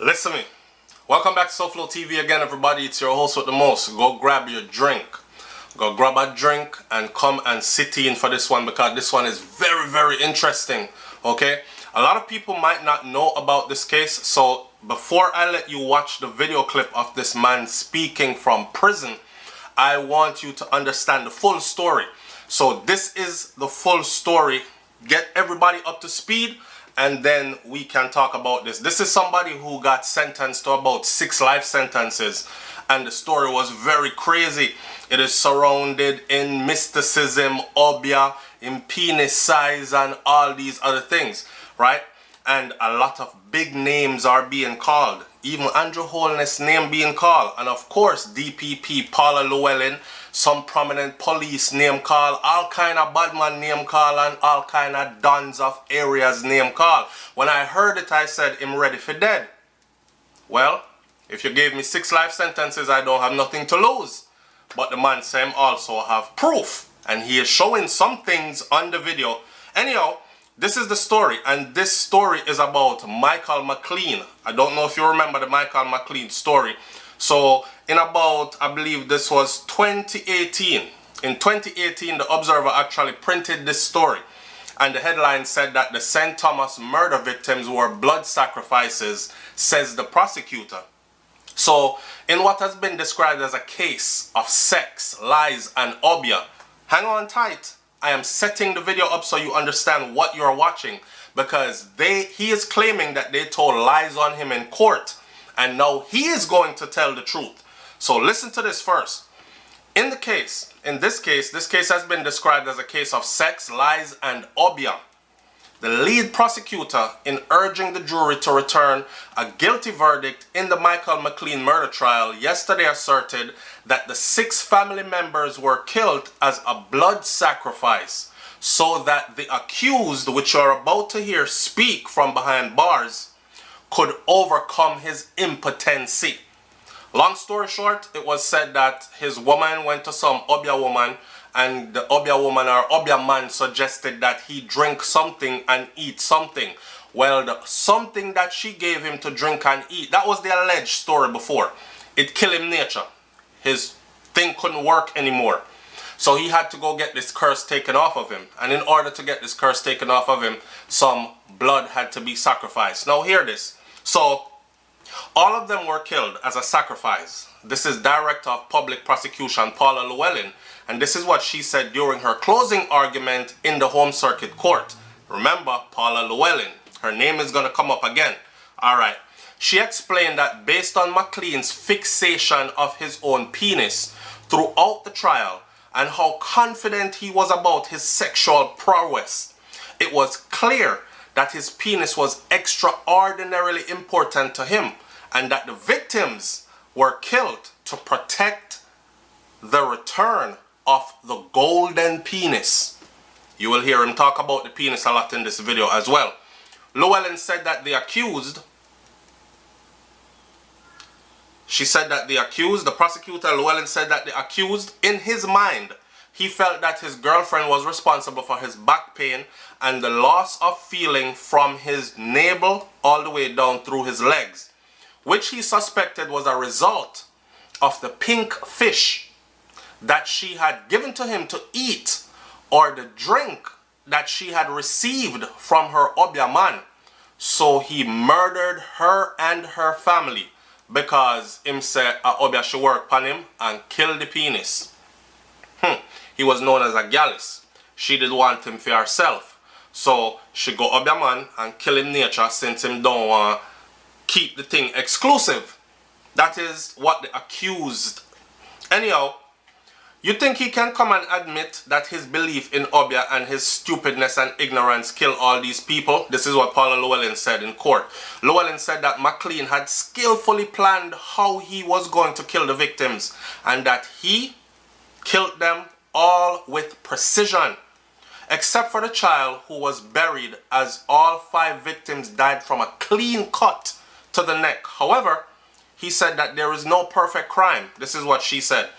Listen to me. Welcome back to SouFLoTV again, everybody. It's your host with the most. Go grab your drink. Go grab a drink and come and sit in for this one because this one is very, very interesting. Okay? A lot of people might not know about this case, so before I let you watch the video clip of this man speaking from prison, I want you to understand the full story. So this is the full story. Get everybody up to speed and then we can talk about this. This is somebody who got sentenced to about 6 life sentences, and the story was very crazy. It is surrounded in mysticism, obia, in penis size and all these other things, right? And a lot of big names are being called, even Andrew Holness' name being called, and of course DPP Paula Llewellyn, some prominent police name call, all kind of badman name call, and all kind of dons of areas name call. When I heard it, I said, I'm ready for dead. Well, if you gave me 6 life sentences, I don't have nothing to lose. But the man said him also have proof, and he is showing some things on the video. Anyhow, this is the story, and this story is about Michael McLean. I don't know if you remember the Michael McLean story. So in about, I believe this was 2018. In 2018, the Observer actually printed this story. And the headline said that the St. Thomas murder victims were blood sacrifices, says the prosecutor. So in what has been described as a case of sex, lies, and obia, hang on tight. I am setting the video up so you understand what you're watching, because he is claiming that they told lies on him in court, and now he is going to tell the truth. So listen to this first. In this case has been described as a case of sex, lies, and obia. The lead prosecutor, in urging the jury to return a guilty verdict in the Michael McLean murder trial, yesterday asserted that the 6 family members were killed as a blood sacrifice so that the accused, which you're about to hear speak from behind bars, could overcome his impotency. Long story short, it was said that his woman went to some obia woman, and the obia woman or obia man suggested that he drink something and eat something. Well, the something that she gave him to drink and eat, that was the alleged story before. It killed him nature. His thing couldn't work anymore. So he had to go get this curse taken off of him. And in order to get this curse taken off of him, some blood had to be sacrificed. Now hear this. So all of them were killed as a sacrifice. This is Director of Public Prosecution Paula Llewellyn, and this is what she said during her closing argument in the Home Circuit Court. Remember, Paula Llewellyn, her name is going to come up again. Alright, she explained that based on McLean's fixation of his own penis throughout the trial and how confident he was about his sexual prowess, it was clear that his penis was extraordinarily important to him, and that the victims were killed to protect the return of the golden penis. You will hear him talk about the penis a lot in this video as well. Llewellyn said that the prosecutor Llewellyn said that the accused, in his mind, he felt that his girlfriend was responsible for his back pain and the loss of feeling from his navel all the way down through his legs, which he suspected was a result of the pink fish that she had given to him to eat, or the drink that she had received from her obia man. So he murdered her and her family because him said a obia should work upon him and kill the penis. He was known as a gallus. She did want him for herself. So she go obia man and kill him nature since him don't want to keep the thing exclusive. That is what the accused. Anyhow, you think he can come and admit that his belief in obia and his stupidness and ignorance kill all these people? This is what Paula Llewellyn said in court. Llewellyn said that McLean had skillfully planned how he was going to kill the victims, and that he killed them all with precision, except for the child who was buried, as all 5 victims died from a clean cut to the neck. However, he said that there is no perfect crime. This is what she said.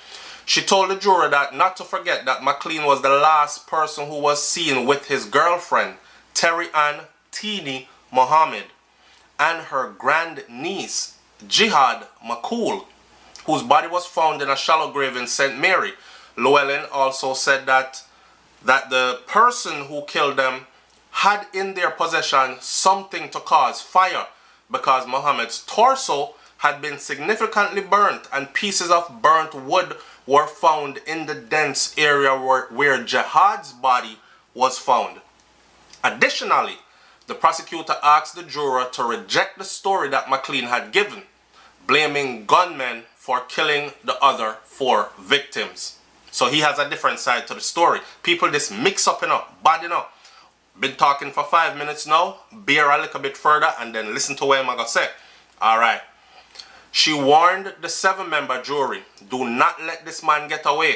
She told the juror that not to forget that McLean was the last person who was seen with his girlfriend, Terry Ann Teeny Mohammed, and her grandniece, Jihad McCool, whose body was found in a shallow grave in St. Mary. Llewellyn also said that the person who killed them had in their possession something to cause fire, because Muhammad's torso had been significantly burnt and pieces of burnt wood were found in the dense area where Jihad's body was found. Additionally, the prosecutor asked the juror to reject the story that McLean had given, blaming gunmen for killing the other 4 victims. So he has a different side to the story. People just mix up bad enough. Been talking for 5 minutes now. Bear a little bit further and then listen to what I'm gonna say. Alright. She warned the 7-member jury, do not let this man get away.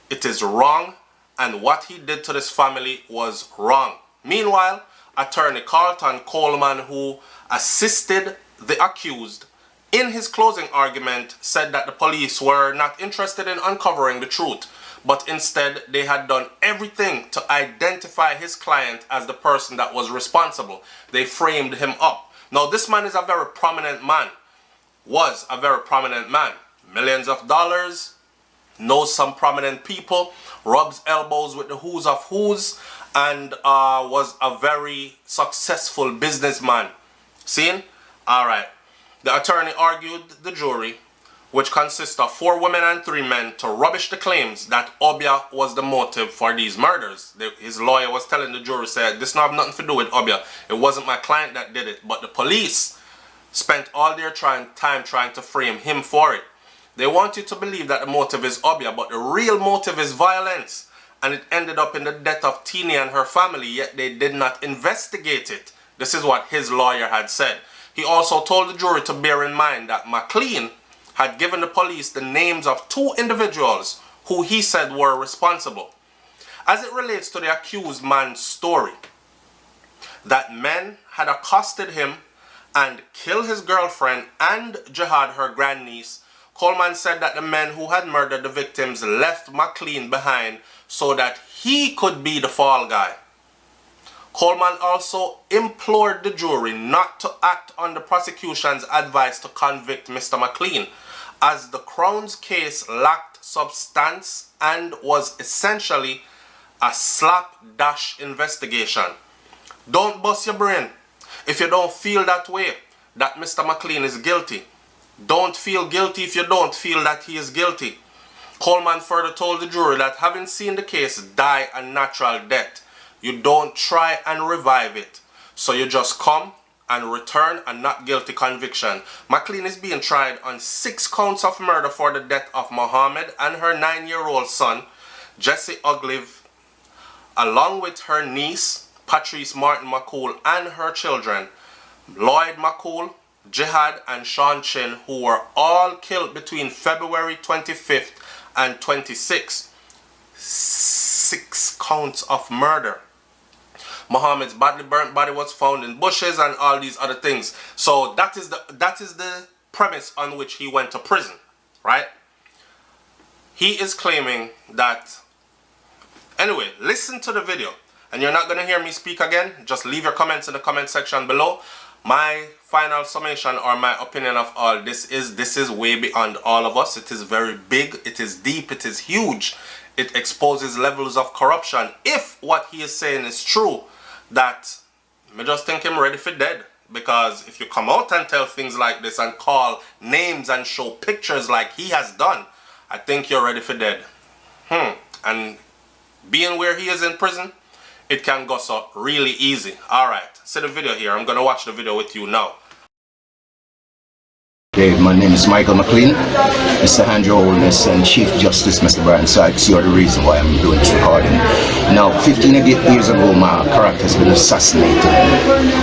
It is wrong, and what he did to this family was wrong. Meanwhile, attorney Carlton Coleman, who assisted the accused in his closing argument, said that the police were not interested in uncovering the truth, but instead they had done everything to identify his client as the person that was responsible. They framed him up. Now, this man is a very prominent man. Was a very prominent man. Millions of dollars, knows some prominent people, rubs elbows with the who's of who's, and was a very successful businessman. Seen? Alright. The attorney argued the jury, which consists of 4 women and 3 men, to rubbish the claims that Obia was the motive for these murders. His lawyer was telling the jury, said, this not have nothing to do with Obia. It wasn't my client that did it, but the police spent all their time trying to frame him for it. They want you to believe that the motive is Obia, but the real motive is violence. And it ended up in the death of Teenie and her family, yet they did not investigate it. This is what his lawyer had said. He also told the jury to bear in mind that McLean had given the police the names of 2 individuals who he said were responsible. As it relates to the accused man's story, that men had accosted him and killed his girlfriend and Jihad, her grandniece, Coleman said that the men who had murdered the victims left McLean behind so that he could be the fall guy. Coleman also implored the jury not to act on the prosecution's advice to convict Mr. McLean, as the Crown's case lacked substance and was essentially a slapdash investigation. Don't bust your brain if you don't feel that way, that Mr. McLean is guilty. Don't feel guilty if you don't feel that he is guilty. Coleman further told the jury that having seen the case die a natural death, you don't try and revive it. So you just come and return a not guilty conviction. McLean is being tried on 6 counts of murder for the death of Mohammed and her 9-year-old son, Jesse Uglive, along with her niece, Patrice Martin McCool, and her children, Lloyd McCool, Jihad, and Sean Chin, who were all killed between February 25th and 26th. 6 counts of murder. Muhammad's badly burnt body was found in bushes and all these other things. So that is the premise on which he went to prison, right? He is claiming that... Anyway, listen to the video. And you're not going to hear me speak again. Just leave your comments in the comment section below. My final summation or my opinion of all this is way beyond all of us. It is very big, it is deep, it is huge. It exposes levels of corruption. If what he is saying is true, that I just think him ready for dead. Because if you come out and tell things like this and call names and show pictures like he has done, I think you're ready for dead. And being where he is in prison, it can go so really easy. Alright, see the video here. I'm going to watch the video with you now. Okay, my name is Michael McLean, Mr. Andrew Holness and Chief Justice Mr. Brian Sykes. You're the reason why I'm doing this recording. Now, 15 years ago, my character has been assassinated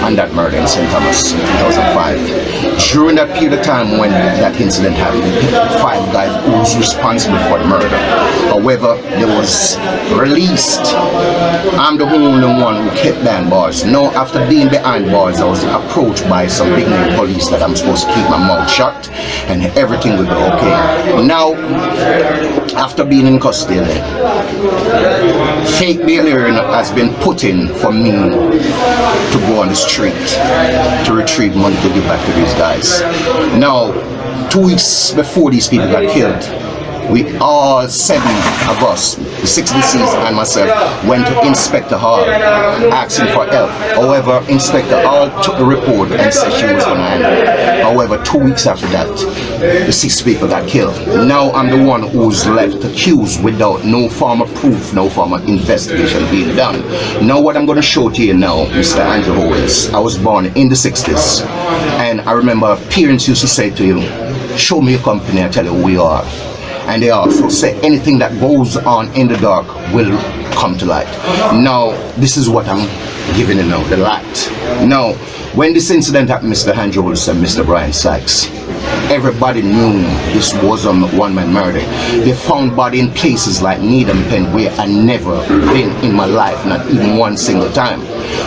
on that murder in St. Thomas in 2005. during that period of time when that incident happened, the 5 guys who was responsible for the murder. However, they was released. I'm the only one who kept behind bars. Now, after being behind bars, I was approached by some big name police that I'm supposed to keep my mouth shut and everything will be okay. Now, after being in custody, fake bail hearing has been put in for me to go on the street to retrieve money to give back to these guys. Now, 2 weeks before these people got killed, we all 7 of us, the 6 deceased and myself, went to Inspector Hall asking for help. However, Inspector Hall took the report and said she was going to handle it. However, 2 weeks after that, the 6 people got killed. Now I'm the one who's left accused without no form of proof, no form of investigation being done. Now what I'm going to show to you now, Mr. Andrew Owens, I was born in the 60s, and I remember parents used to say to you, show me your company, I tell you who we are. And they also say anything that goes on in the dark will come to light. Now, this is what I'm giving you now, the light. Now, when this incident happened, Mr. Andrew Owens and Mr. Brian Sykes, everybody knew this was a one-man murder. They found body in places like Needham Pen where I never been in my life, not even one single time.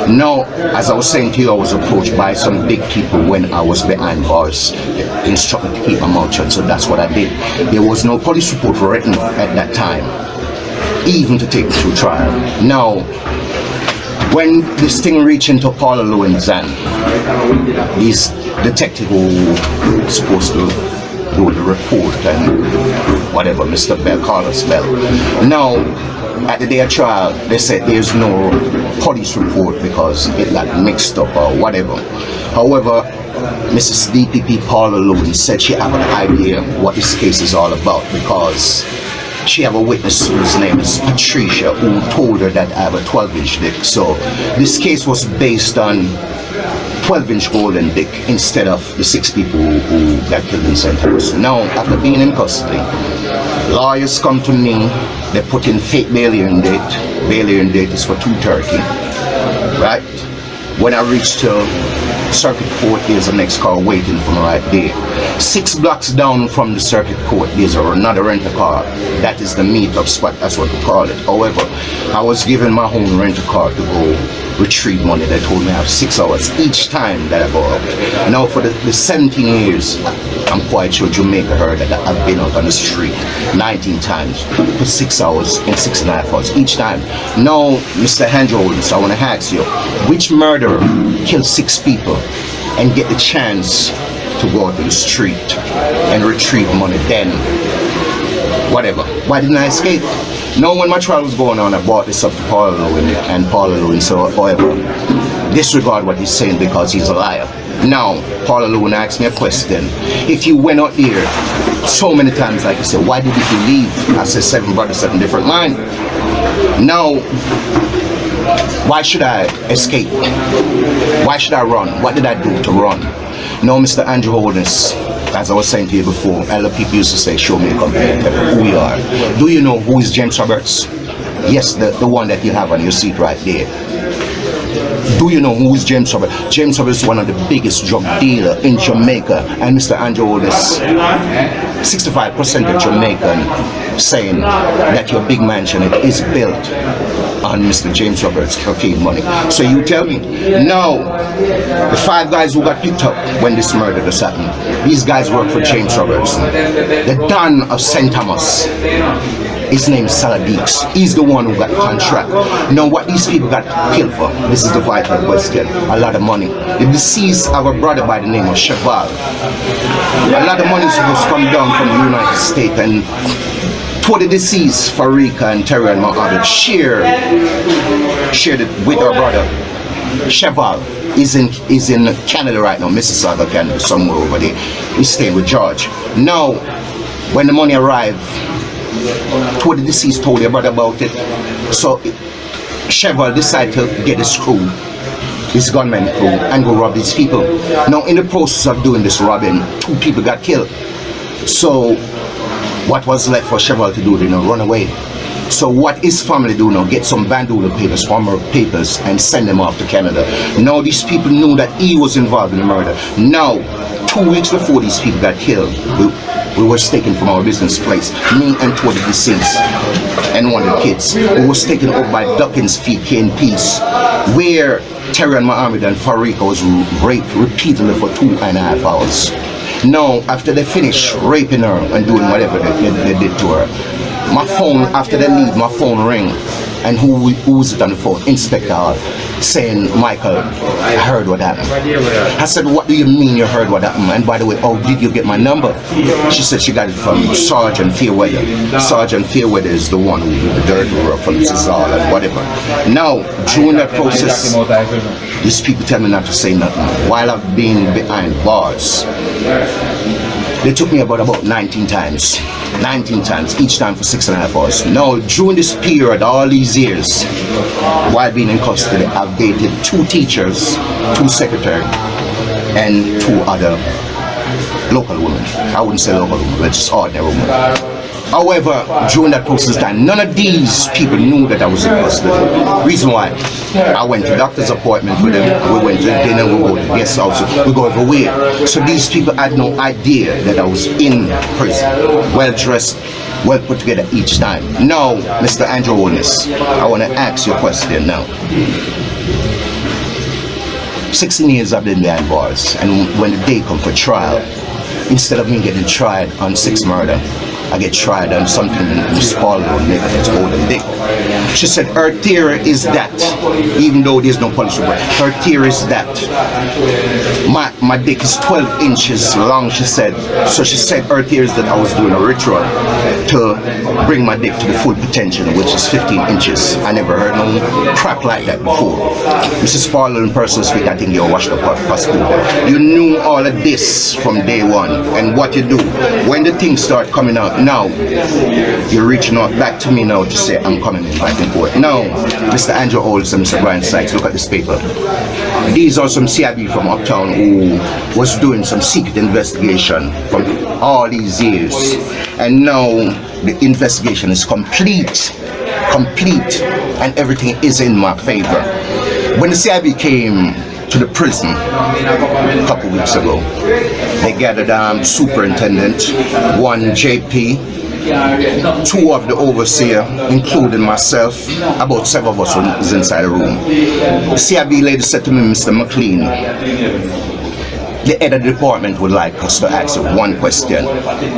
Now, as I was saying to you, I was approached by some big people when I was behind bars, instructed to keep my mouth shut, so that's what I did. There was no police report written at that time, even to take me through trial. Now, when this thing reached into Paula Lewin's hand, this detective who was supposed to do the report and whatever, Mr. Bell, Carlos Bell. Now, at the day of trial, they said there's no police report because it got mixed up or whatever. However, Mrs. DPP Paula Lewin said she had an idea what this case is all about because she have a witness whose name is Patricia who told her that I have a 12-inch dick. So this case was based on 12-inch golden dick instead of the 6 people who got killed in St. Louis. Now, after being in custody, lawyers come to me, they put in fake bail hearing date. Bail hearing date is for 2:30, right? When I reached Circuit Court, there's a next car waiting for me right there. 6 blocks down from the Circuit Court, there's another rental car. That is the meetup spot, that's what we call it. However, I was given my own rental car to go retrieve money. They told me I have 6 hours each time that I go out. Now for the 17 years, I'm quite sure Jamaica heard that I've been out on the street 19 times for 6 hours and 6.5 hours each time. Now, Mr. Andrew Owens, I want to ask you, which murderer killed 6 people and get the chance to go out to the street and retrieve money then? Whatever. Why didn't I escape? Now, when my trial was going on, I brought this up to Paula Lewin, and Paula Lewin said, however, disregard what he's saying because he's a liar. Now, Paula Lewin asked me a question. If you went out there so many times, like you said, why didn't you leave? I said, 7 brothers, 7 different minds. Now, why should I escape? Why should I run? What did I do to run? No, Mr. Andrew Owens, as I was saying to you before, a lot of people used to say, show me a company and tell me who we are. Do you know who is James Roberts? Yes, the one that you have on your seat right there. Do you know who is James Roberts? James Roberts is one of the biggest drug dealers in Jamaica. And Mr. Andrew Owens, 65% of Jamaican saying that your big mansion is built on Mr. James Roberts' cocaine money. So you tell me, now, the 5 guys who got picked up when this murder just happened, these guys work for James Roberts. The Don of St. Thomas, his name is Saladix. He's the one who got the contract. Now what these people got killed for, this is the vital question, a lot of money. The deceased have a brother by the name of Cheval. A lot of money is supposed to come down from the United States, and to the deceased, Farika and Terry and Mohammed shared it with our brother. Cheval is in Canada right now, Mississauga, Canada, somewhere over there. He's staying with George. Now, when the money arrived, to the deceased told their brother about it. So Cheval decided to get his crew, his gunman crew, and go rob these people. Now, in the process of doing this robbing, 2 people got killed. So what was left for Cheval to do? Run away. So what his family do now, get some bandolo papers, former papers, and send them off to Canada. Now these people knew that he was involved in the murder. Now, 2 weeks before these people got killed, we were taken from our business place, me and two of the deceased, and one of the kids. We was taken up by Duckins PK in Peace, where Terry and Mohammed and Farika was raped repeatedly for 2.5 hours. Now, after they finished raping her and doing whatever they did to her, my phone, after they leave, my phone rang. And who was it on the phone? Inspector saying, Michael, I heard what happened. I said, what do you mean you heard what happened? And by the way, oh, did you get my number? She said she got it from Sergeant Fairweather. Sergeant Fairweather is the one who did the dirty work from Cesar and whatever. Now, during that process, these people tell me not to say nothing. While I've been behind bars, they took me about 19 times. 19 times, each time for 6.5 hours. Now, during this period, all these years, while being in custody, I've dated 2 teachers, 2 secretaries, and 2 other local women. I wouldn't say local women, but just ordinary women. However, during that process time, none of these people knew that I was in custody. Reason why? I went to doctor's appointment with them, we went to dinner, we go to guest house, we go everywhere. So these people had no idea that I was in prison, well dressed, well put together each time. Now, Mr. Andrew Holness, I want to ask you a question now. 16 years I've been behind bars, and when the day comes for trial, instead of me getting tried on 6 murder, I get tried on something small or it's golden dick. She said her theory is that, even though there's no police report, her theory is that my dick is 12 inches long, she said. So she said her theory is that I was doing a ritual to bring my dick to the full potential, which is 15 inches. I never heard no crap like that before. Mrs. Paul, in person speak, I think you're washed up for school. You knew all of this from day one, and what you do when the things start coming out. Now you're reaching out back to me now to say I'm coming in back in court. Now, Mr. Andrew Olds and Mr. Brian Sykes, look at this paper. These are some CIB from Uptown who was doing some secret investigation from all these years, and now the investigation is complete, and everything is in my favor. When the CIB came to the prison a couple weeks ago, they gathered superintendent, 1 JP, 2 of the overseer, including myself. About 7 of us was inside the room. The CIB lady said to me, Mr. McLean, the head of the department would like us to ask you one question.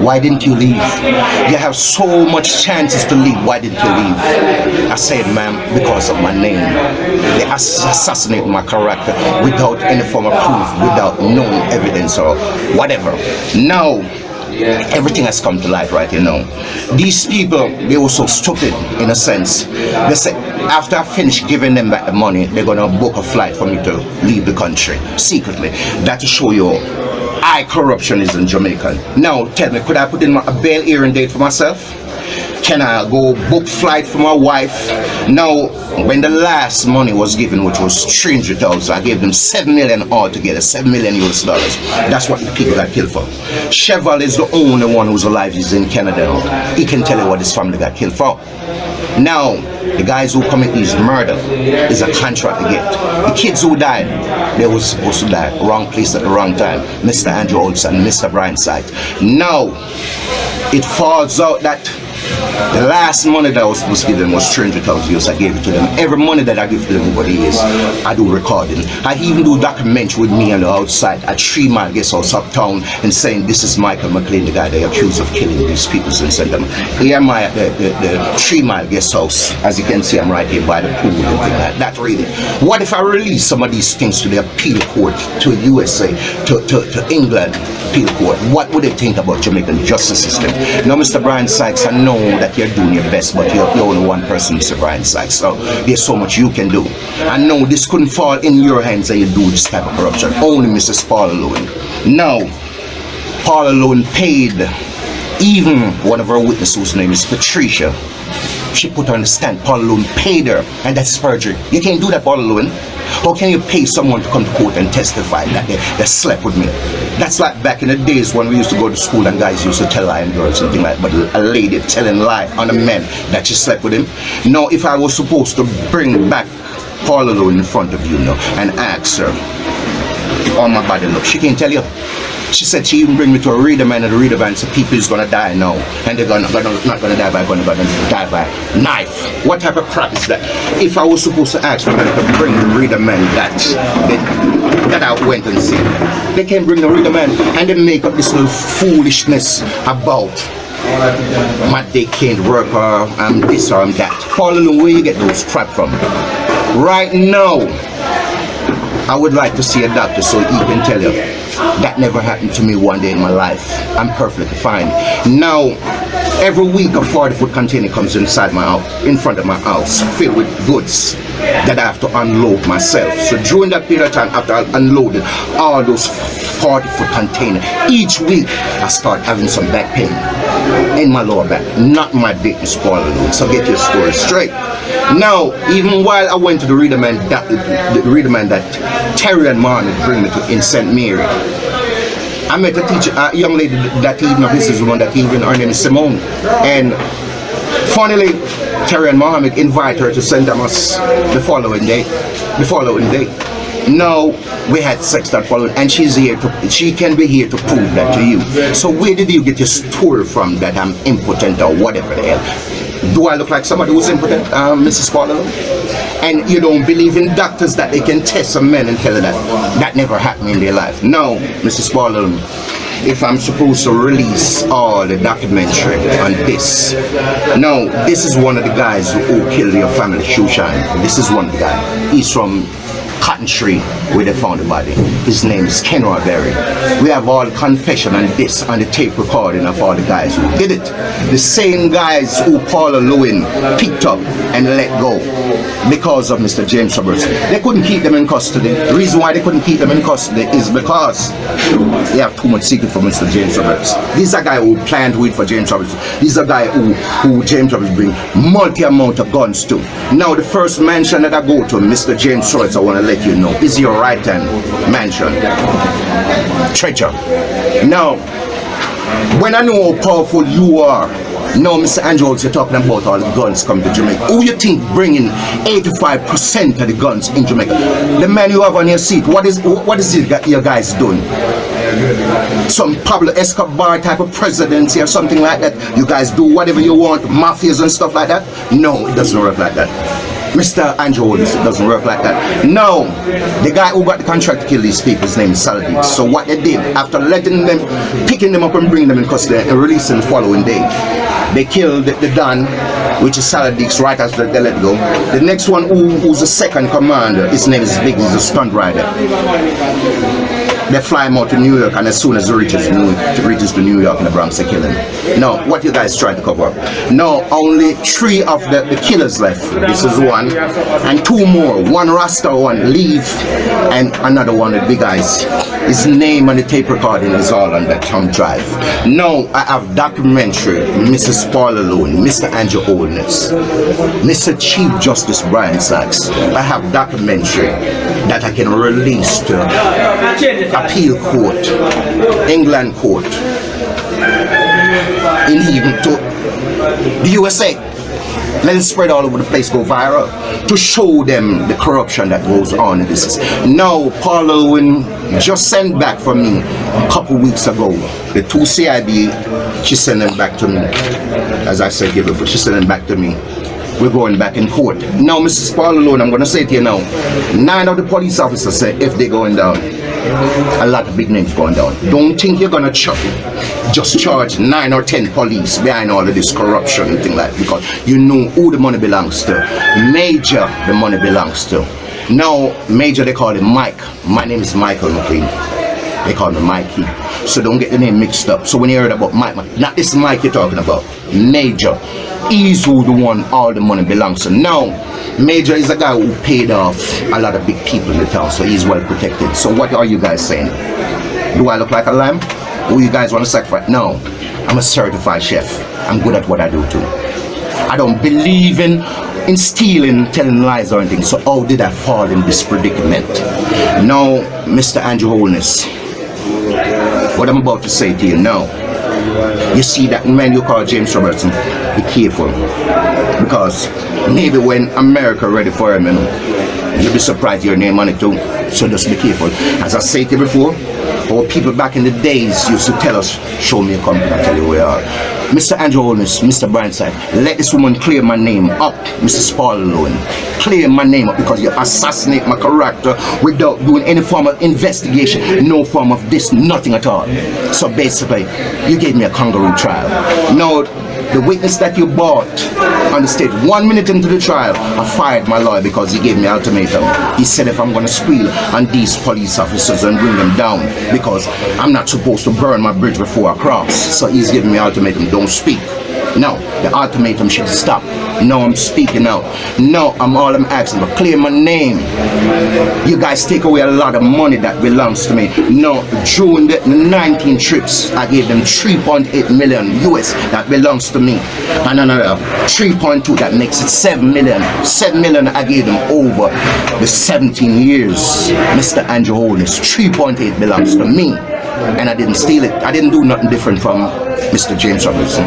Why didn't you leave? You have so much chances to leave. Why didn't you leave? I said, ma'am, because of my name. They assassinated my character without any form of proof, without no evidence or whatever. Now, everything has come to light right here now. These people, they were so stupid in a sense. They said, after I finish giving them back the money, they're going to book a flight for me to leave the country secretly. That to show you high corruption is in Jamaica. Now, tell me, could I put in a bail hearing date for myself? Can I go book flight for my wife? Now, when the last money was given, which was 300,000, I gave them 7 million altogether, $7 million US dollars. That's what the people got killed for. Cheval is the only one who's alive. He's in Canada. He can tell you what his family got killed for. Now, the guys who commit these murder is a contract to get. The kids who died, they were supposed to die. Wrong place at the wrong time. Mr. Andrew Olds and Mr. Brian Sykes. Now, it falls out that the last money that I was supposed to give them was 300,000 US. I gave it to them. Every money that I give to them over the years, I do recording. I even do documentary with me on the outside at 3 Mile Guest House Uptown and saying this is Michael McLean, the guy they accused of killing these people and sent them. Here am I at the 3 Mile Guest House. As you can see, I'm right here by the pool and things like that. Really. What if I release some of these things to the appeal court, to USA, to England appeal court? What would they think about Jamaican justice system? Now, Mr. Brian Sykes, I know that you're doing your best, but you're only one person, Mr. Brian Sykes, so there's so much you can do. I know this couldn't fall in your hands and you do this type of corruption. Only Mrs. Paula Lewin. Now, Paula Lewin paid even one of her witnesses, whose name is Patricia. She put her on the stand. Paula Lewin paid her, and that's perjury. You can't do that, Paula Lewin. How can you pay someone to come to court and testify that they slept with me? That's like back in the days when we used to go to school and guys used to tell lying girls something like, but a lady telling lie on a man that she slept with him. Now, if I was supposed to bring back Paula Loon in front of you now and ask her on my body look, she can't tell you. She said she even bring me to a reader man, and the reader man said people is gonna die now, and they're not gonna die by gun, they're gonna die by knife. What type of crap is that? If I was supposed to ask for them to bring the reader man that I went and see, they can't bring the reader man, and they make up this little foolishness about my dick can't work, or I'm this or I'm that. Paula, where you get those crap from? Right now, I would like to see a doctor so he can tell you that never happened to me one day in my life. I'm perfectly fine. Now, every week a 40-foot container comes inside my house, in front of my house, filled with goods that I have to unload myself. So during that period of time, after I unloaded all those 40-foot containers, each week I start having some back pain in my lower back. Not my dick is spoiling, so get your story straight. Now, even while I went to the reader man that Terry and Martin bring me to in St. Mary, I met a teacher, a young lady that evening, this is the one that evening, her name is Simone. And funnily, Terry and Mohammed invite her to St. Thomas the following day. Now, we had sex that following, and she can be here to prove that to you. So where did you get your story from that I'm impotent or whatever the hell? Do I look like somebody who's impotent, Mrs. Paula? And you don't believe in doctors that they can test a man and tell her that never happened in their life? No, Mrs. Paula. If I'm supposed to release all the documentary on this. No, this is one of the guys who killed your family, Shoeshine. This is one of the guys. He's from Cotton Tree, where they found the body. His name is Kenroy Berry. We have all confession and this on the tape recording of all the guys who did it. The same guys who Paula Lewin picked up and let go because of Mr. James Roberts. They couldn't keep them in custody. The reason why they couldn't keep them in custody is because they have too much secret for Mr. James Roberts. These are guys who planned with for James Roberts. These are guys who James Roberts bring multi-amount of guns to. Now the first mansion that I go to, Mr. James Roberts, I want to let you know, is your right-hand mansion. Treasure. Now, when I know how powerful you are, now Mr. Andrews, you're talking about all the guns coming to Jamaica. Who you think bringing 85% of the guns in Jamaica? The man you have on your seat, what is it your guys doing? Some Pablo Escobar type of presidency or something like that? You guys do whatever you want, mafias and stuff like that? No, it doesn't work like that. Mr. Andrew, it doesn't work like that. No, the guy who got the contract to kill these people, his name is Saladin. So what they did, after letting them, picking them up and bringing them in custody and releasing the following day, they killed the Don, which is Saladix, right after they let go. The next one, who's the second commander, his name is Big, he's a stunt rider. They fly him out to New York, and as soon as he reaches to New York in the Bronx, they kill him. Now, what you guys trying to cover up? No, only 3 of the killers left. This is one, and 2 more. One Rasta, one Leave, and another one with big eyes. His name on the tape recording is all on that thumb drive. Now, I have documentary, Mrs. Paula Loon, Mr. Andrew Holness, Mr. Chief Justice Brian Sachs. I have documentary that I can release to appeal court, England court, in even to the USA. Let it spread all over the place, go viral, to show them the corruption that goes on in this. Now, Paula Lewin just sent back for me a couple weeks ago. The 2 CIB, she sent them back to me. As I said, she sent them back to me. We're going back in court. Now, Mrs. Paula Lewin, I'm going to say to you now, 9 of the police officers say if they're going down, a lot of big names going down. Don't think you're gonna just charge 9 or 10 police behind all of this corruption and things like that, because you know who the money belongs to. Major, the money belongs to. Now, Major, they call him Mike. My name is Michael McLean. They call me Mikey. So don't get the name mixed up. So when you heard about Mike, not this Mike you're talking about. Major. He's who the one all the money belongs to. Now, Major is a guy who paid off a lot of big people in the town, so he's well protected. So what are you guys saying? Do I look like a lamb? Who you guys want to sacrifice? No, I'm a certified chef. I'm good at what I do too. I don't believe in stealing, telling lies or anything. So how did I fall in this predicament? Now, Mr. Andrew Holness, what I'm about to say to you now. You see that man you call James Robertson, be careful. Because maybe when America ready for him, you'll be surprised your name on it too. So just be careful. As I said to you before, our people back in the days used to tell us, show me a company, I'll tell you where you are. Mr. Andrew Holness, Mr. Brightside, let this woman clear my name up, Mrs. Paul Lowen. Clear my name up because you assassinate my character without doing any form of investigation, no form of this, nothing at all. So basically, you gave me a kangaroo trial. Now, the witness that you bought on the stage, 1 minute into the trial, I fired my lawyer because he gave me an ultimatum. He said if I'm going to squeal on these police officers and bring them down, because I'm not supposed to burn my bridge before I cross. So he's giving me an ultimatum, don't speak. No, the ultimatum should stop. No, I'm speaking out. No, I'm asking, but clear my name. You guys take away a lot of money that belongs to me. No, during the 19 trips, I gave them 3.8 million US that belongs to me. And another 3.2, that makes it 7 million. 7 million I gave them over the 17 years. Mr. Andrew Holness, 3.8 belongs to me. And I didn't steal it. I didn't do nothing different from Mr. James Robertson.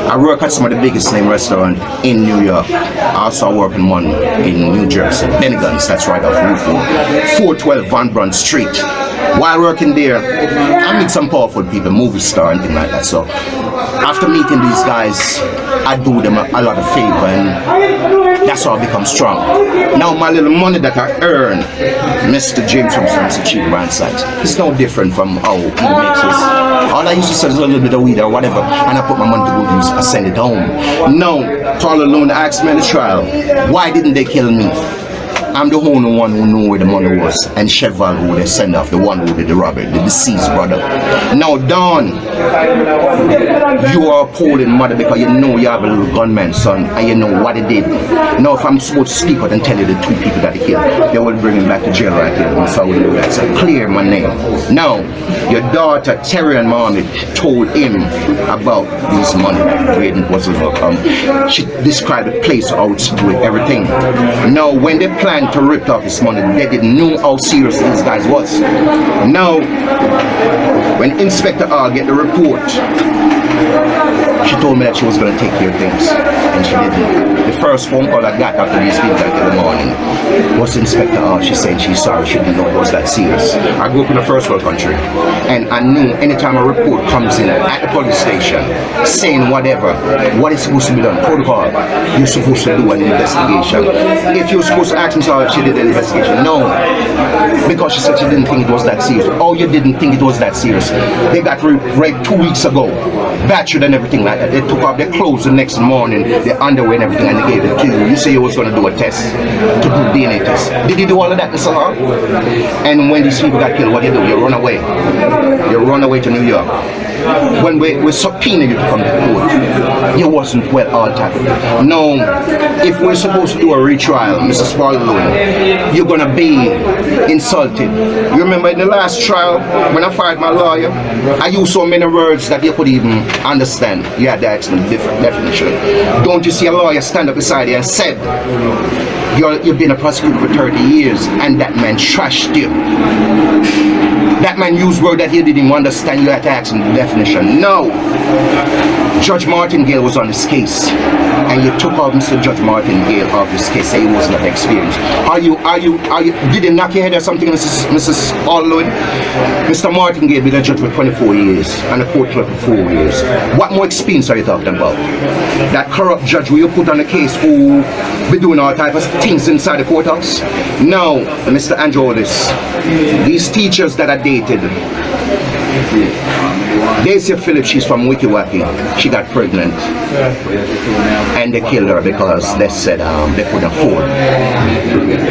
I work at some of the biggest name restaurants in New York. I also work in one in New Jersey, Bennigan's, that's right off Route 412 Van Brunt Street. While working there, I meet some powerful people, movie star and things like that. So after meeting these guys, I do them a lot of favor, and that's how I become strong. Now my little money that I earn, Mr. James Robertson, Mr. Chief Brightside, it's no different from how he makes this. All I used to sell is a little bit of weed or whatever, and I put my money to good use, I send it home. Now, Paul alone asked me at the trial, why didn't they kill me? I'm the only one who knew where the money was, and Cheval who they send off, the one who did the robbery, the deceased brother. Now, Don, you are a Polish mother because you know you have a little gunman son, and you know what he did. Now, if I'm supposed to speak out and tell you the two people that he killed, they will bring him back to jail right here. So I will do that. So clear my name. Now, your daughter Terry and Mohammed told him about this money where it was overcome. She described the place how it's doing everything. Now, when they planned to rip off his money, they didn't know how serious these guys was. Now, when Inspector R get the report, she told me that she was going to take care of things, and she didn't. The first phone call I got after these people in the morning was Inspector R. She said she's sorry, she didn't know it was that serious. I grew up in a first world country, and I knew anytime a report comes in at the police station saying whatever, what is supposed to be done, protocol, you're supposed to do an investigation. If you're supposed to ask me if she did an investigation, no, because she said she didn't think it was that serious. Oh, you didn't think it was that serious. They got raped 2 weeks ago, battered and everything like that. They took off their clothes the next morning, their underwear and everything, and they gave it to you. You say you was going to do a test, to do DNA test. Did you do all of that, Mr. Law? And when these people got killed, what do? You run away. You run away to New York. When we subpoena you to come to court, you wasn't well altered. No, if we're supposed to do a retrial, Mrs. Spalding, you're gonna be insulted. You remember in the last trial, when I fired my lawyer, I used so many words that you could even understand. You had the excellent definition. Don't you see a lawyer stand up beside you and said, you've been a prosecutor for 30 years, and that man trashed you. That man used words that he didn't understand. You had to ask him the definition. No. Judge Martingale was on this case, and you took off Mr. Judge Martingale off this case, say he was not experienced. Did he knock your head or something, Mrs. Allwood? Mr. Martingale been a judge for 24 years, and a court clerk for 4 years. What more experience are you talking about? That corrupt judge who you put on the case who be doing all types of things inside the courthouse? No, Mr. Andrew Holness, these teachers that I dated, Daisy Phillips, she's from Wiki Waki. She got pregnant, and they killed her because they said they couldn't afford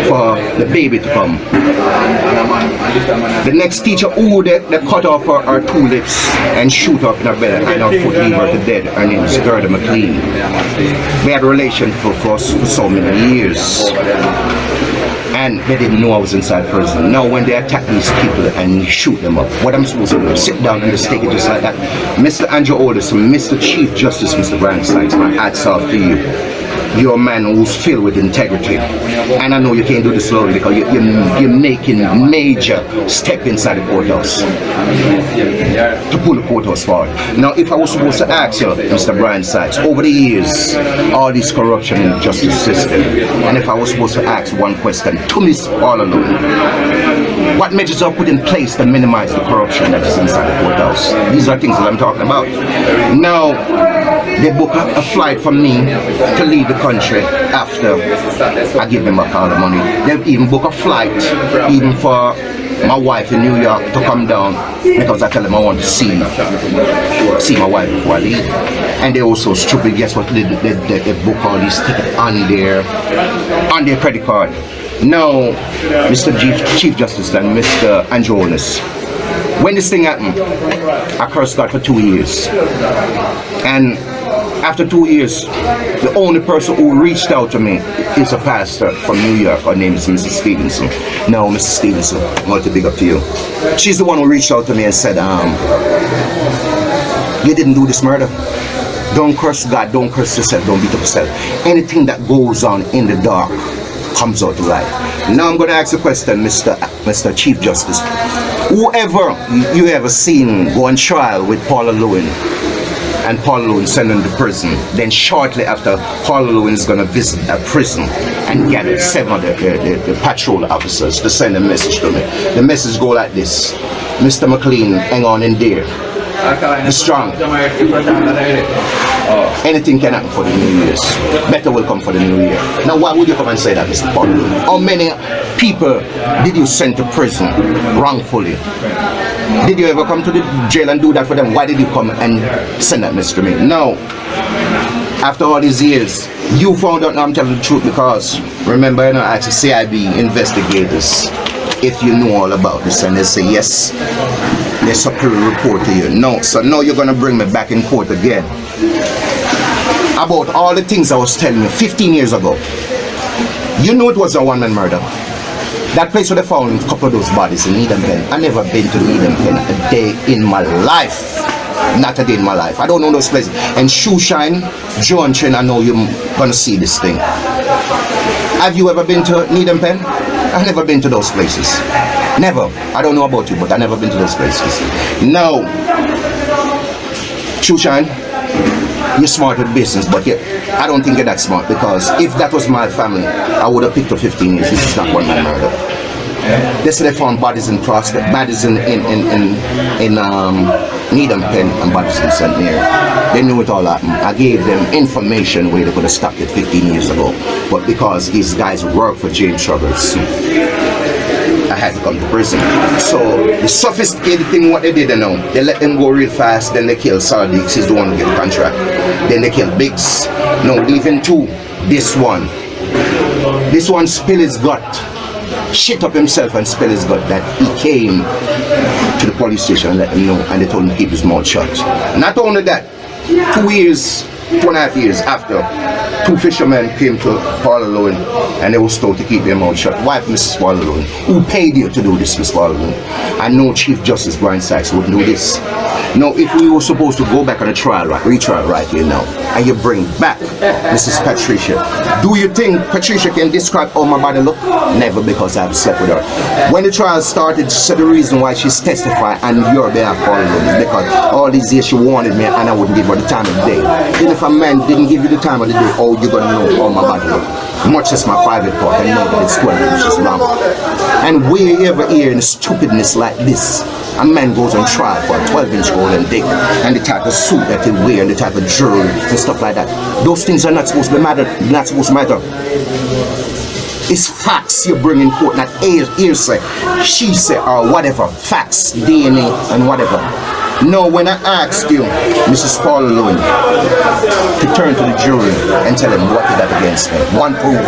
for the baby to come. The next teacher, who they cut off her 2 lips and shoot up in her belly and her foot, leave her to dead. Her name is Gerda McLean. We had a relation for so many years, and they didn't know I was inside prison. Now when they attack these people and shoot them up, what I'm supposed to do? Sit down and just take it just like that? Mr. Andrew Holness, Mr. Chief Justice, Mr. Brightside, my hats off to you. you're a man who's filled with integrity. And I know you can't do this slowly because you're making major step inside the courthouse to pull the courthouse forward. Now, if I was supposed to ask you, Mr. Brian Sykes, over the years, all this corruption in the justice system, and if I was supposed to ask one question to Miss all alone, what measures are put in place to minimize the corruption that is inside the courthouse? These are things that I'm talking about. Now, they book a flight for me to leave the country after I give them back all the money. They even book a flight even for my wife in New York to come down because I tell them I want to see my wife before I leave. And they're also stupid. Guess what? They book all these tickets on their credit card. Now, Mr. Chief Justice and Mr. Andrew Holness, when this thing happened, I cursed God for 2 years. And after 2 years, the only person who reached out to me is a pastor from New York. Her name is Mrs. Stevenson. Now, Mrs. Stevenson, I want to big up to you. She's the one who reached out to me and said, you didn't do this murder. Don't curse God, don't curse yourself, don't beat up yourself. Anything that goes on in the dark comes out to light. Now I'm going to ask a question, Mr. Chief Justice. Whoever you ever seen go on trial with Paula Lewin, and Paula Lewin sent him to prison, then shortly after, Paula Lewin is going to visit a prison and gather 7 of the patrol officers to send a message to me. The message go like this: Mr. McLean, hang on in there. Be strong. Anything can happen for the New Year's. Better will come for the New Year. Now, why would you come and say that, Mr. Paul? How many people did you send to prison wrongfully? Did you ever come to the jail and do that for them? Why did you come and send that message to me? Now, after all these years, you found out. Now I'm telling the truth because, remember, I asked the CIB investigators if you know all about this, and they say yes. They superior report to you. No, so now you're gonna bring me back in court again about all the things I was telling you 15 years ago. You know it was a one-man murder. That place where they found a couple of those bodies in Needham Pen. I never been to Needham Pen a day in my life. Not a day in my life. I don't know those places. And Shoeshine, John Chen, I know you're gonna see this thing. Have you ever been to Needham Pen? I've never been to those places. Never. I don't know about you, but I've never been to those places. Now, Shoeshine, you're smart with business, but I don't think you're that smart, because if that was my family, I would have picked up 15 years. This is not one-man murder. They said they found bodies in Prospect, bodies in Needham Pen and bodies in St. Mary. They knew it all happened. I gave them information where they could have stopped it 15 years ago. But because these guys work for James Travers, I had to come to prison. So the sophisticated thing what they did, they let them go real fast, then they kill Sardix, he's the one who get the contract. Then they kill Biggs. No, even two. This one spill his gut. Shit up himself and spill his gut that he came to the police station and let them know, and they told him to keep his mouth shut. Not only that, 2.5 years after, 2 fishermen came to Paula Lewin and they were told to keep their mouth shut. Wife, Mrs. Paula Lewin, who paid you to do this, Miss Paula Lewin? I know Chief Justice Brian Sykes wouldn't do this. Now, if we were supposed to go back on a trial, retrial right here now, and you bring back Mrs. Patricia, do you think Patricia can describe how my body look? Never, because I have slept with her. When the trial started, she said the reason why she's testifying on your behalf, Paula Lewin, is because all these years she wanted me and I wouldn't give her the time of the day. Even if a man didn't give you the time of the day, oh, you're gonna know how my body look. Much as my private part, I know that it's 12 inches long. And we ever hear in stupidness like this, a man goes on trial for a 12-inch golden dick, and the type of suit that he wears, and the type of jewelry and stuff like that. Those things are not supposed to matter. Not supposed to matter. It's facts you bring in court, not hearsay, she say, or whatever. Facts, DNA, and whatever. No, when I asked you, Mrs. Paula Lewin, to turn to the jury and tell them what you got against me, one proof,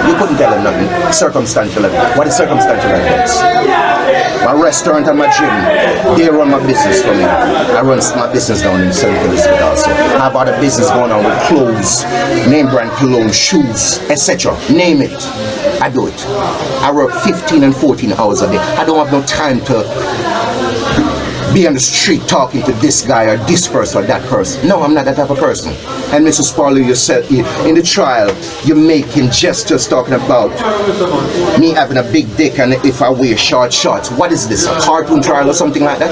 you couldn't tell them nothing. Circumstantial evidence. What is circumstantial evidence? My restaurant and my gym, they run my business for me. I run my business down in St. Elizabeth also. I have other business going on with clothes, name brand clothes, shoes, etc. Name it. I do it. I work 15 and 14 hours a day. I don't have no time to be on the street talking to this guy or this person or that person. No, I'm not that type of person. And Mrs. Paulo, you said in the trial, you're making gestures talking about me having a big dick and if I wear short shorts. What is this, a cartoon trial or something like that?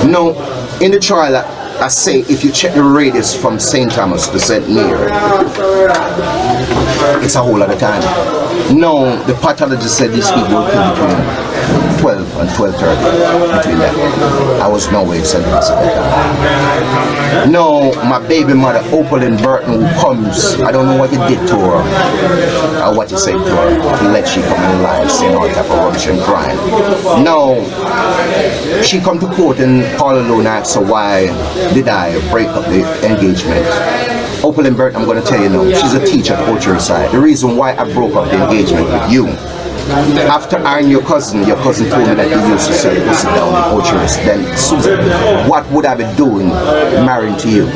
No, in the trial, I say if you check the radius from St. Thomas to St. Mary, it's a whole other time. No, the pathologist said these people were killed between 12 and 12:30, between that. I was nowhere sentenced at that time. No, my baby mother, Opalyn Burton, who comes, I don't know what you did to her, or what you said to her, to let she come in live, saying all type of rubbish and crime. No, she come to court and Paul alone asked her why did I break up the engagement. Opalyn Burton, I'm going to tell you now, she's a teacher at Orchard Side. The reason why I broke up the engagement with you, after I and your cousin told me that you used to sell pussy down in Orchard, then Susan, what would I be doing marrying you?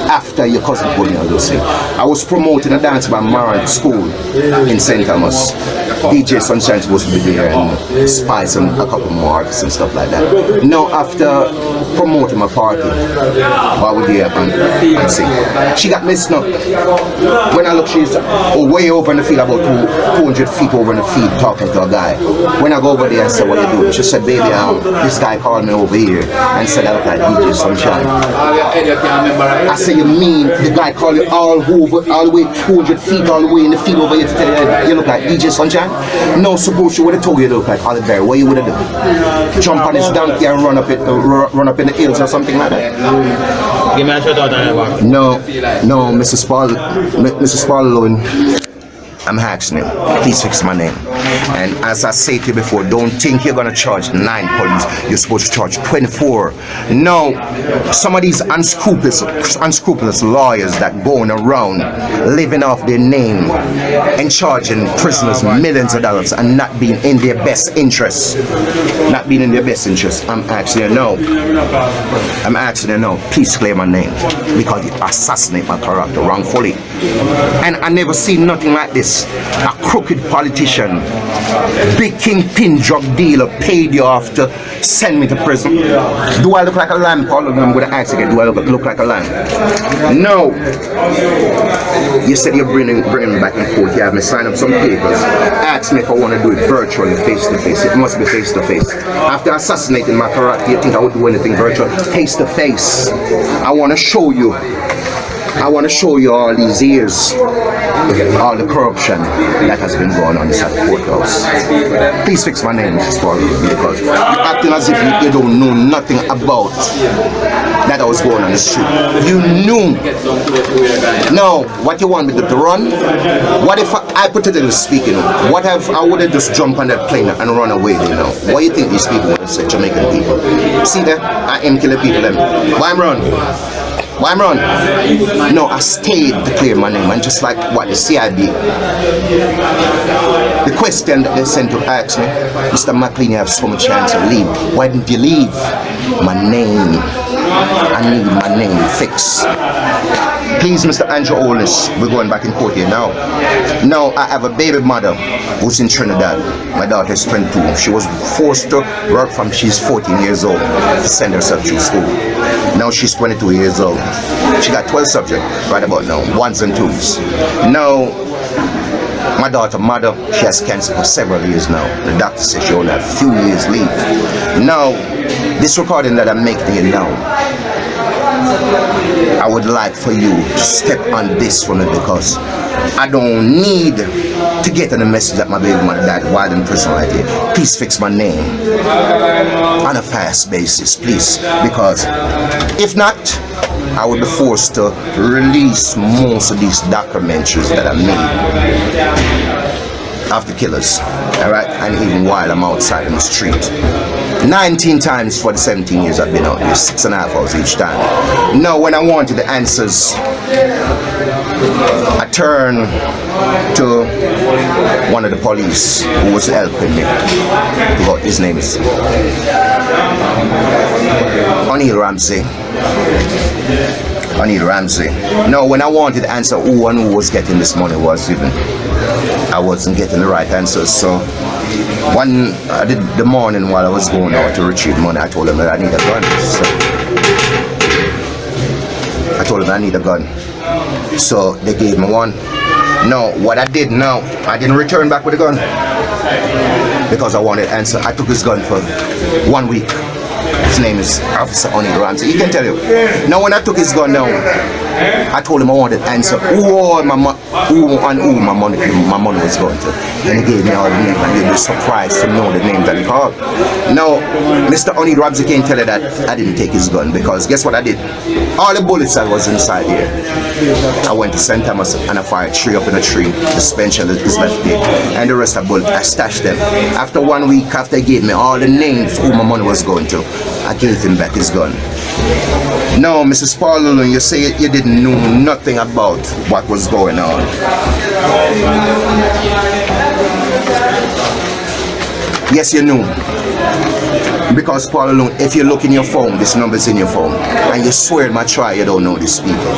After your cousin told me all those things. I was promoting a dance by Mara school in St. Thomas. DJ Sunshine supposed to be there and Spice and a couple more artists and stuff like that. Now after promoting my party, I was there and sing. She got messed up. When I look, she's way over in the field, about 200 feet over in the field, talking to a guy. When I go over there and say, what are you doing? She said, baby, this guy called me over here and said I look like DJ Sunshine. I said, you mean the guy called you all the way 200 feet all the way in the field over here to tell you look like DJ Sunshine? No, suppose you would have told you look like Olive Berry. What you would have done? Jump on his donkey and run up in the hills or something like that? Give me a shout out on your back. No, Mrs. Paulo, I'm asking him, please fix my name. And as I say to you before, don't think you're gonna charge 9 police, you're supposed to charge 24. No, some of these unscrupulous lawyers that going around living off their name and charging prisoners millions of dollars and not being in their best interest. I'm asking you no. Please clear my name because you assassinate my character wrongfully. And I never seen nothing like this. A crooked politician, big kingpin drug dealer paid you off to send me to prison. Do I look like a lamb? All of them, I'm going to ask again, do I look like a lamb? No. You said you're bringing me back in court. You have me sign up some papers. Ask me if I want to do it virtually, face to face. It must be face to face. After assassinating my character, you think I would do anything virtual? Face to face. I want to show you all these years, all the corruption that has been going on inside the courthouse. Please fix my name, Mrs. Paulo, because you're acting as if you don't know nothing about that I was going on the street. You knew. No, what you want me to run? What if I put it in the speaking? What if I would have just jumped on that plane and run away, you know? What do you think these people would say, Jamaican people? See that? I am killing people, them. Why I'm run? Why I'm run? No, I stayed to clear my name, and just like what the CIB, the question that they sent to ask me, Mr. McLean, you have so much chance to leave. Why didn't you leave? My name. I need my name fixed. Please, Mr. Andrew Olnis, we're going back in court here now. No, I have a baby mother who's in Trinidad. My daughter is 22. She was forced to work from she's 14 years old to send herself through school. Now she's 22 years old. She got 12 subjects right about now, 1s and 2s. Now, my daughter's mother, she has cancer for several years now. The doctor says she only has a few years leave. Now, this recording that I'm making here now, I would like for you to step on this for me because I don't need to get on the message that my baby mother died while in prison right here. Please fix my name on a fast basis, please, because if not, I would be forced to release most of these documentaries that I made of the killers, alright, and even while I'm outside in the street. 19 times for the 17 years I've been out here, 6.5 hours each time. Now, when I wanted the answers, I turned to one of the police who was helping me. His name is O'Neil Ramsey. Anil Ramsey. Now, when I wanted to answer who and who was getting this money I wasn't getting the right answers. So I did the morning while I was going out to retrieve money, I told them that I need a gun. So I told them I need a gun. So they gave me one. Now, what I did now, I didn't return back with the gun because I wanted to answer. I took his gun for 1 week. His name is Officer Anil Ramsey. He can tell you. Now, when I took his gun down, I told him I wanted to answer who my money was going to. And he gave me all the names, and he was surprised to know the names that he called. Now, Mr. Anil Ramsey can't tell you that I didn't take his gun, because guess what I did? All the bullets that was inside here, I went to St. Thomas and I fired 3 up in a tree. The suspension is left there, and the rest of the bullets, I stashed them. After 1 week, after he gave me all the names who my money was going to, I gave him back his gun. Now, Mrs. Paul, you say you didn't know nothing about what was going on. Yes, you knew. Because Paul alone, if you look in your phone, this number's in your phone, and you swear my try you don't know these people.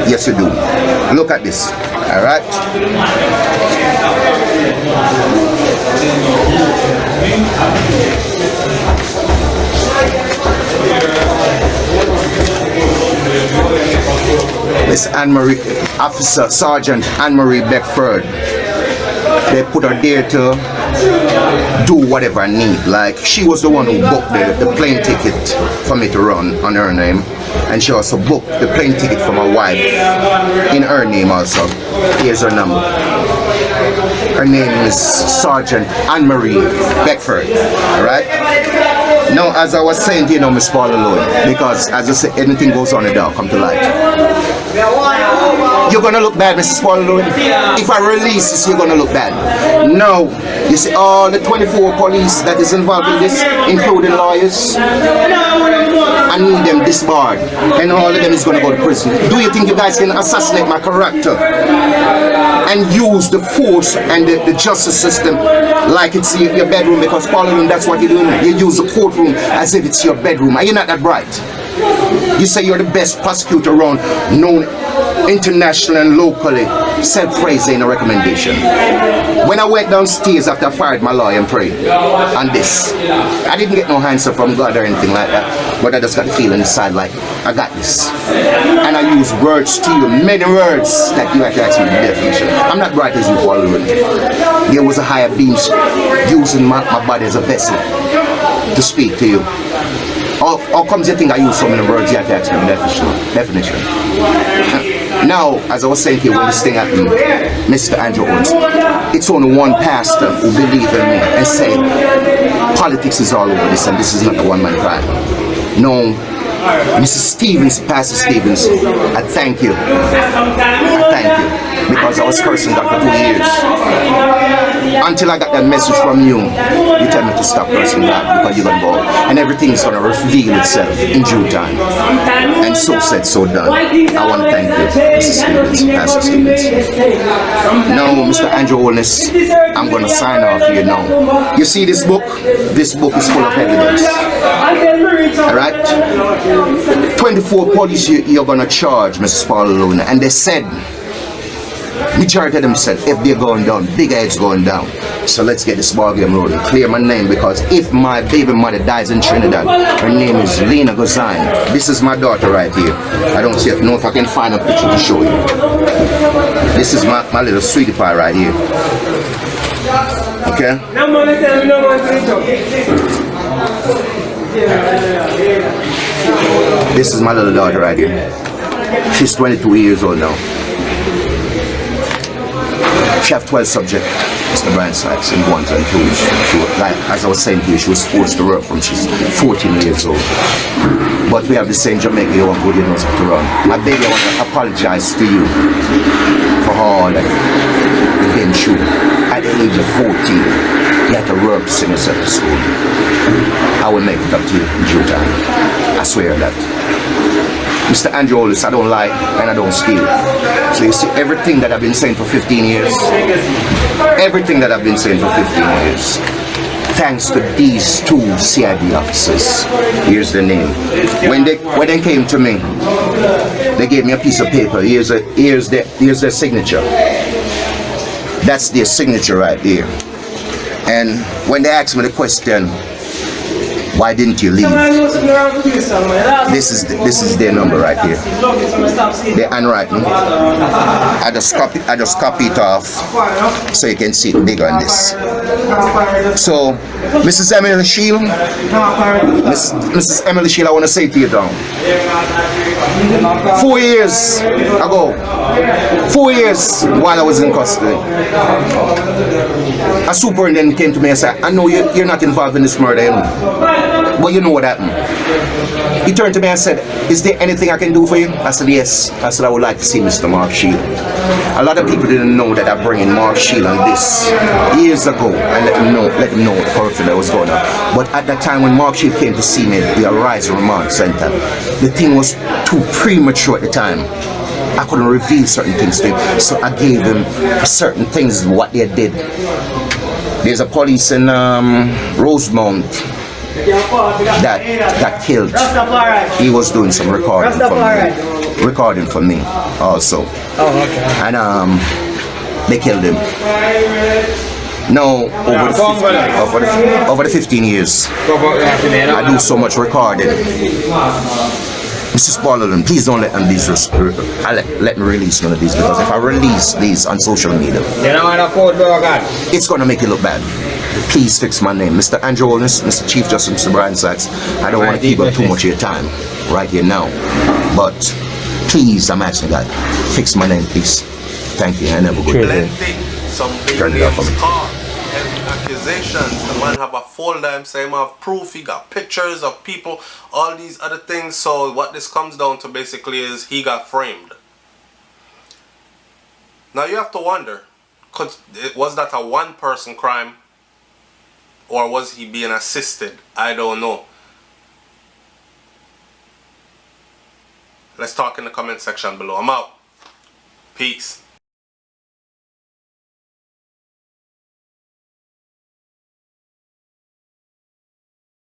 Yes, you do. Look at this. All right. Miss Anne-Marie, Officer Sergeant Anne-Marie Beckford. They put her there to do whatever I need. Like, she was the one who booked the plane ticket for me to run on her name, and she also booked the plane ticket for my wife in her name also. Here's her number. Her name is Sergeant Anne-Marie Beckford. Alright? Now, as I was saying to you, Miss Paul alone, because as I say, anything goes on in the dark, come to light. You're gonna look bad, Mrs. Paul alone. If I release this, you're gonna look bad. No, you see, all the 24 police that is involved in this, including lawyers, I need them disbarred, and all of them is gonna go to prison. Do you think you guys can assassinate my character and use the force and the justice system like it's your bedroom? Because Parliament, that's what you're doing. You use the courtroom as if it's your bedroom. Are you not that bright? You say you're the best prosecutor around, known internationally and locally, self-praising a recommendation. When I went downstairs after I fired my lawyer and prayed on this, I didn't get no answer from God or anything like that, but I just got the feeling inside like, I got this. And I use words to you, many words that you actually ask me the definition. I'm not bright as you, Paul. There was a higher beam using my body as a vessel to speak to you. How comes you think I use so many words? You have to ask me the definition. Now, as I was saying to you when this thing happened, Mr. Andrew Owens, it's only one pastor who believed in me and said, politics is all over this and this is not a one-man crime. No, Mrs. Stevens, Pastor Stevens, I thank you. I thank you. Because I was cursing God for 2 years. Until I got that message from you, you tell me to stop cursing God because you're going to go. And everything is going to reveal itself in due time. And so said, so done. I want to thank you, Mrs. Stevens, Pastor Stevens. Now, Mr. Andrew Holness, I'm going to sign off here now. You see this book? This book is full of evidence. Alright? 24 police you're going to charge, Mrs. Paul Luna. And they said, majority of them said, if they're going down, big heads going down. So let's get this ball game rolling. Clear my name, because if my baby mother dies in Trinidad, her name is Lena Gozine. This is my daughter right here. I don't see it. No, if I can find a picture to show you. This is my little sweetie pie right here. Okay? This is my little daughter right here. She's 22 years old now. She have 12 subjects, Mr. Brian Sykes, in 1s and 2s. Like, as I was saying to you, she was forced to work from she's 14 years old. But we have the same Jamaican you want good enough to run. My baby, I want to apologize to you for all that you've been through. At the age of 14, you had to work to send yourself to school. I will make it up to you in due time. I swear that. Mr. Andrew Holness, I don't lie and I don't steal. So you see, everything that I've been saying for 15 years, everything that I've been saying for 15 years, thanks to these two CID officers. Here's the name. When they came to me, they gave me a piece of paper. Here's their signature. That's their signature right there. And when they asked me the question, why didn't you leave? This is their number right here. Their handwriting. I just copy it off so you can see it big on this. So, Mrs. Emily Shield, Mrs. Emily Shield, I want to say to you, down. 4 years ago, 4 years while I was in custody, a superintendent came to me and said, I know you're not involved in this murder, you know, but you know what happened. He turned to me and said, is there anything I can do for you? I said, yes. I said, I would like to see Mr. Mark Shield. A lot of people didn't know that I bring in Mark Shield on this years ago and let them know the corruption that was going on. But at that time when Mark Shield came to see me at the Arise Remand Center, the thing was too premature at the time. I couldn't reveal certain things to him, so I gave him certain things, what they did. There's a police in Rosemount that killed. He was doing some recording for me also. Oh, okay. And they killed him. Now over the 15 years, I do so much recording. Mrs. Spalding, please don't let them let me release none of these, because if I release these on social media, it's gonna make it look bad. Please fix my name, Mr. Andrew Holness, Mr. Chief Justice, Mr. Brian Sachs. I don't want to keep up too much of your time right here now, but please, I'm asking that, fix my name, please. Thank you. I never go. Some big names called, accusations. The man have a folder, him say him have proof, he got pictures of people, all these other things. So what this comes down to basically is he got framed. Now you have to wonder, was that a one-person crime, or was he being assisted? I don't know. Let's talk in the comment section below. I'm out. Peace.